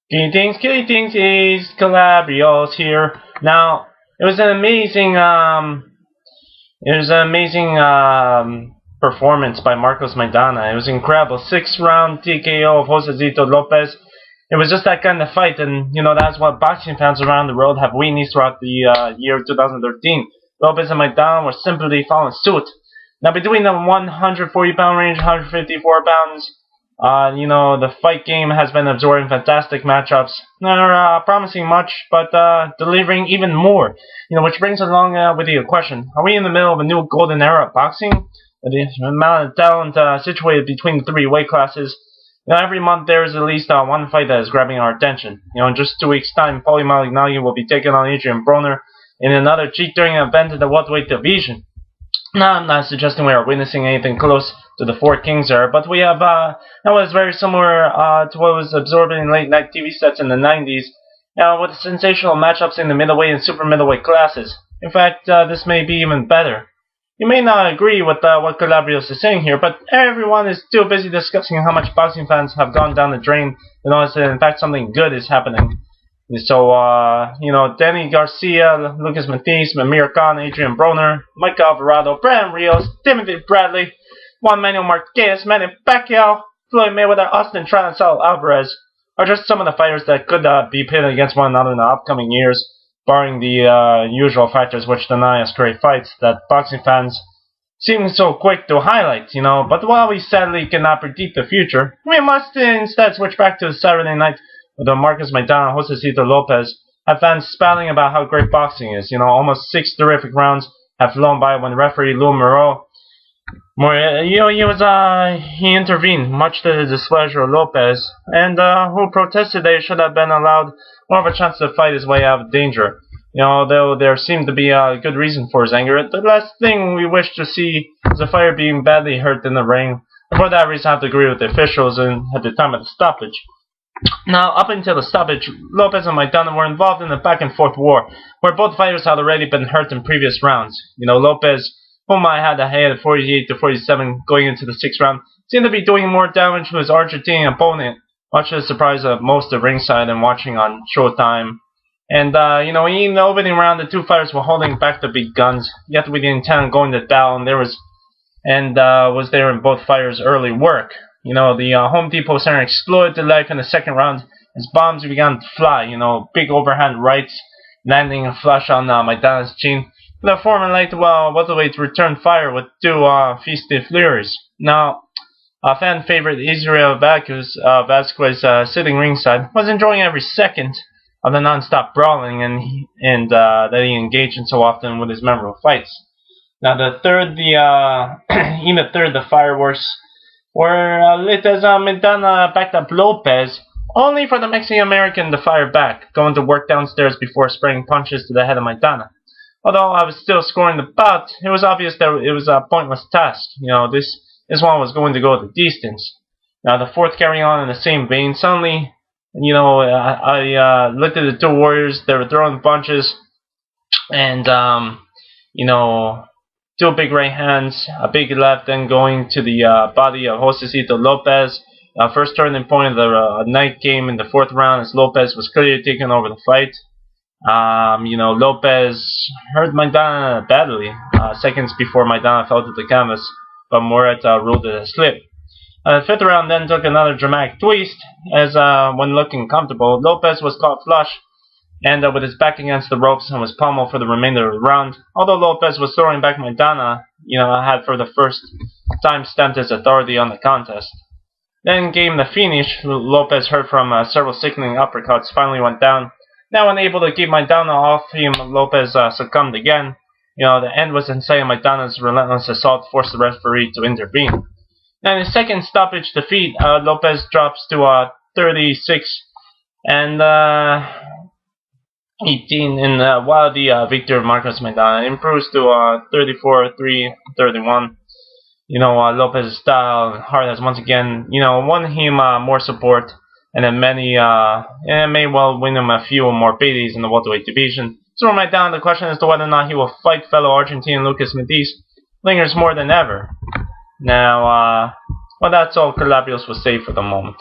Greetings, is Calabrios here. Now, it was an amazing performance by Marcos Maidana. It was incredible. 6-round TKO of Josecito Lopez. It was just that kind of fight, and that's what boxing fans around the world have witnessed throughout the year 2013. Lopez and Maidana were simply following suit. Now, between the 140-pound range, 154 pounds, the fight game has been absorbing fantastic matchups. Not promising much, but delivering even more. Which brings along with you a question: are we in the middle of a new golden era of boxing? The amount of talent situated between the three weight classes. Every month there is at least one fight that is grabbing our attention. In just 2 weeks' time, Paulie Malignaggi will be taking on Adrian Broner in another cheek-throwing event in the welterweight division. Now, I'm not suggesting we are witnessing anything close to the Four Kings era, but we have that was very similar to what was absorbed in late-night TV sets in the 90s, with sensational matchups in the middleweight and super middleweight classes. In fact, this may be even better. You may not agree with what Calabrios is saying here, but everyone is too busy discussing how much boxing fans have gone down the drain to notice that in fact something good is happening. So, Danny Garcia, Lucas Matisse, Amir Khan, Adrian Broner, Mike Alvarado, Brandon Rios, Timothy Bradley, Juan Manuel Marquez, Manny Pacquiao, Floyd Mayweather, Austin Trion, and Saul Alvarez are just some of the fighters that could be pitted against one another in the upcoming years, barring the usual factors which deny us great fights that boxing fans seem so quick to highlight, But while we sadly cannot predict the future, we must instead switch back to Saturday night with Marcos Maidana and Josecito Lopez, have fans spouting about how great boxing is. Almost 6 terrific rounds have flown by when referee Lou Moreau, he intervened, much to the displeasure of Lopez, and who protested that he should have been allowed more of a chance to fight his way out of danger. Though there seemed to be a good reason for his anger, the last thing we wish to see is a fighter being badly hurt in the ring. And for that reason, I have to agree with the officials at the time of the stoppage. Now, up until the stoppage, Lopez and Maidana were involved in a back-and-forth war, where both fighters had already been hurt in previous rounds. Lopez, whom I had ahead at 48-47 going into the 6th round, seemed to be doing more damage to his Argentinian opponent, much to the surprise of most at ringside and watching on Showtime. And, in the opening round, the two fighters were holding back the big guns, yet with the intent of going to down, was there in both fighters' early work. The Home Depot Center exploded to life in the 2nd round as bombs began to fly, big overhand rights landing flush on Maidana's chin. The former light welterweight returned fire with 2 feisty flurries. Now, fan favorite Israel Vasquez, sitting ringside, was enjoying every second of the non-stop brawling and that he engaged in so often with his memorable fights. Now, in the third, the fireworks were lit as Maidana backed up Lopez, only for the Mexican-American to fire back, going to work downstairs before spraying punches to the head of Maidana. Although I was still scoring the bout, it was obvious that it was a pointless task. This one was going to go the distance. Now, the 4th carrying on in the same vein, suddenly, I looked at the two warriors. They were throwing punches, and, 2 big right hands, a big left, then going to the body of Josecito Lopez. First turning point of the night came in the 4th round as Lopez was clearly taking over the fight. Lopez hurt Maidana badly, seconds before Maidana fell to the canvas, but Moret ruled it a slip. The 5th round then took another dramatic twist, as when looking comfortable, Lopez was caught flush and with his back against the ropes and was pummeled for the remainder of the round. Although Lopez was throwing back Maidana, had for the first time stamped his authority on the contest. Then came the finish. Lopez, hurt from several sickening uppercuts, finally went down. Now unable to keep Maidana off him, Lopez succumbed again. The end was in sight, and Maidana's relentless assault forced the referee to intervene. Now in his 2nd stoppage defeat, Lopez drops to 36 and 18, and while the victor Marcos Maidana improves to 34-3-31. Lopez's style and heart has once again, won him more support, and then may well win him a few more paydays in the welterweight division. So for Maidana, the question as to whether or not he will fight fellow Argentinian Lucas Matisse lingers more than ever. Now, that's all Calabrios will say for the moment.